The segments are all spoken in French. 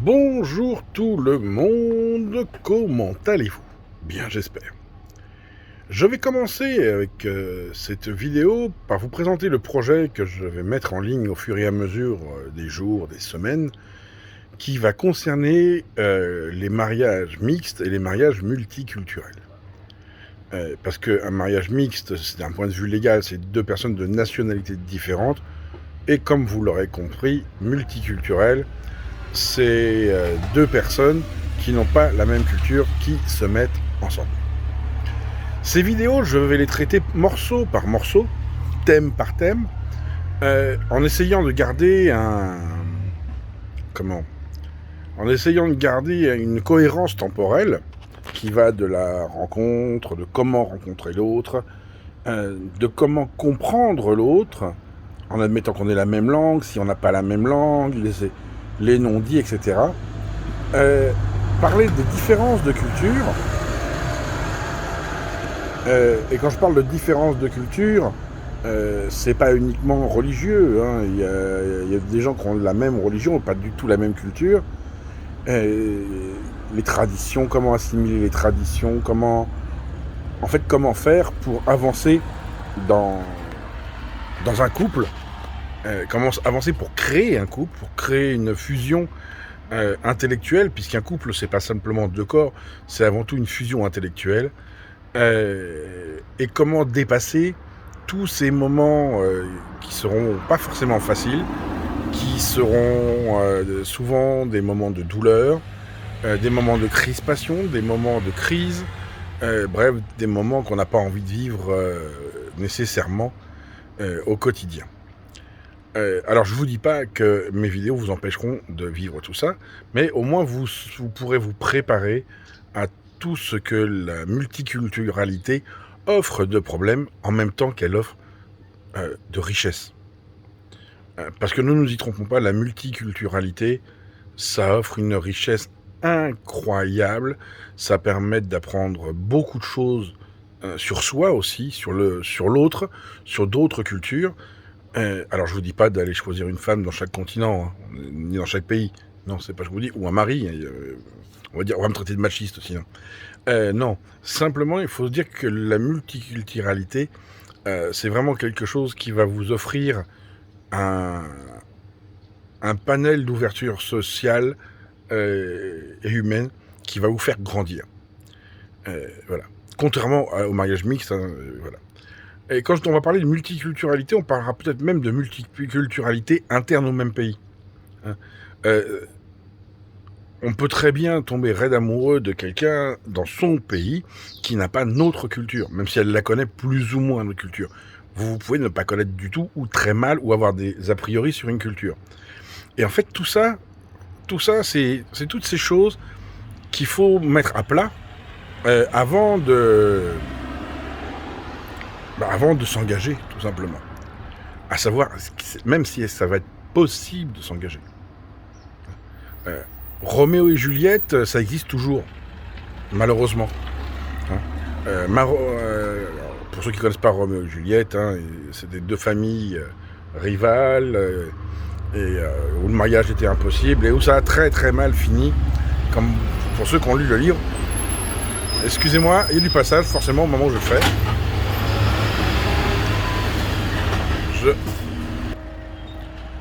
Bonjour tout le monde, comment allez-vous? Bien j'espère. Je vais commencer avec cette vidéo par vous présenter le projet que je vais mettre en ligne au fur et à mesure des jours, des semaines, qui va concerner les mariages mixtes et les mariages multiculturels. Parce qu'un mariage mixte, d'un point de vue légal, c'est deux personnes de nationalités différentes, et comme vous l'aurez compris, multiculturel, c'est deux personnes qui n'ont pas la même culture qui se mettent ensemble. Ces vidéos, je vais les traiter morceau par morceau, thème par thème, en essayant de garder en essayant de garder une cohérence temporelle qui va de la rencontre, de comment rencontrer l'autre, de comment comprendre l'autre, en admettant qu'on ait la même langue, si on n'a pas la même langue, les non-dits, etc. Parler des différences de culture, et quand je parle de différences de culture, c'est pas uniquement religieux, hein. Il y a des gens qui ont la même religion, pas du tout la même culture. Les traditions, comment assimiler les traditions, comment faire pour avancer dans un couple, comment avancer pour créer un couple, pour créer une fusion intellectuelle, puisqu'un couple, c'est pas simplement deux corps, c'est avant tout une fusion intellectuelle, et comment dépasser tous ces moments qui seront pas forcément faciles, qui seront souvent des moments de douleur, des moments de crispation, des moments de crise, bref, des moments qu'on n'a pas envie de vivre nécessairement au quotidien. Alors je vous dis pas que mes vidéos vous empêcheront de vivre tout ça, mais au moins vous pourrez vous préparer à tout ce que la multiculturalité offre de problèmes en même temps qu'elle offre de richesses. Parce que ne nous y trompons pas, la multiculturalité, ça offre une richesse incroyable, ça permet d'apprendre beaucoup de choses sur soi aussi, sur l'autre, sur d'autres cultures. Alors je vous dis pas d'aller choisir une femme dans chaque continent, hein, ni dans chaque pays. Non, c'est pas ce que je vous dis. Ou un mari. On va me traiter de machiste sinon. Non, simplement il faut se dire que la multiculturalité, c'est vraiment quelque chose qui va vous offrir un, un panel d'ouverture sociale et humaine qui va vous faire grandir. Voilà. Contrairement au mariage mixte, hein, voilà. Et quand on va parler de multiculturalité, on parlera peut-être même de multiculturalité interne au même pays. Hein. Euh, on peut très bien tomber raide amoureux de quelqu'un dans son pays qui n'a pas notre culture, même si elle la connaît plus ou moins notre culture. Vous pouvez ne pas connaître du tout, ou très mal, ou avoir des a priori sur une culture. Et en fait, tout ça, c'est toutes ces choses qu'il faut mettre à plat avant de s'engager, tout simplement. À savoir, même si ça va être possible de s'engager. Roméo et Juliette, ça existe toujours, malheureusement. Hein. Pour ceux qui ne connaissent pas Roméo et Juliette, hein, c'était deux familles rivales, où le mariage était impossible, et où ça a très très mal fini, comme pour ceux qui ont lu le livre. Excusez-moi, il y a du passage, forcément, au moment où je le fais.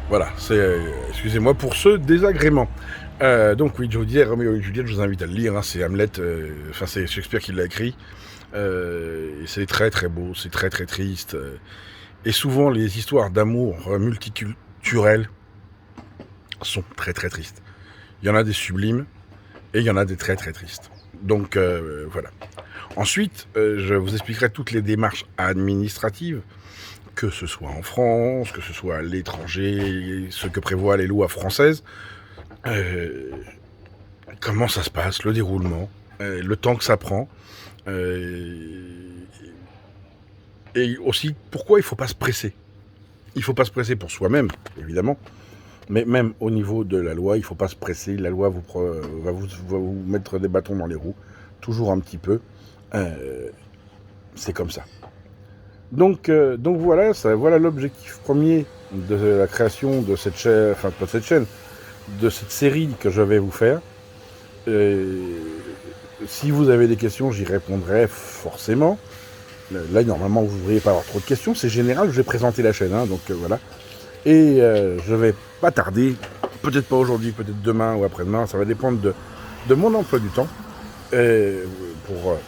Voilà, excusez-moi pour ce désagrément. Donc oui, je vous disais, Roméo et Juliette, je vous invite à le lire, hein, c'est Hamlet, c'est Shakespeare qui l'a écrit, et c'est très très beau, c'est très très triste, et souvent les histoires d'amour multiculturelles sont très très tristes. Il y en a des sublimes, et il y en a des très très tristes. Donc voilà. Ensuite, je vous expliquerai toutes les démarches administratives, que ce soit en France, que ce soit à l'étranger, ce que prévoient les lois françaises, comment ça se passe, le déroulement, le temps que ça prend, et aussi pourquoi il ne faut pas se presser. Il ne faut pas se presser pour soi-même, évidemment, mais même au niveau de la loi, il ne faut pas se presser. La loi va vous mettre des bâtons dans les roues, toujours un petit peu. C'est comme ça. Donc voilà, voilà l'objectif premier de la création de cette chaîne, enfin pas de cette chaîne, de cette série que je vais vous faire. Si vous avez des questions, j'y répondrai forcément. Là, normalement, vous ne devriez pas avoir trop de questions. C'est général, je vais présenter la chaîne, hein, donc voilà. Et je vais pas tarder, peut-être pas aujourd'hui, peut-être demain ou après-demain, ça va dépendre de mon emploi du temps, pour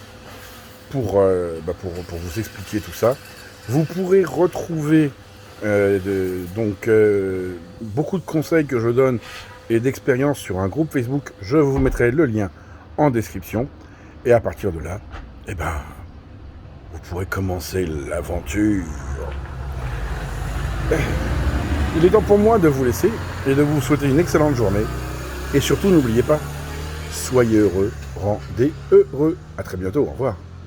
vous expliquer tout ça. Vous pourrez retrouver beaucoup de conseils que je donne et d'expériences sur un groupe Facebook. Je vous mettrai le lien en description. Et à partir de là, vous pourrez commencer l'aventure. Il est temps pour moi de vous laisser et de vous souhaiter une excellente journée. Et surtout, n'oubliez pas, soyez heureux, rendez heureux. À très bientôt, au revoir.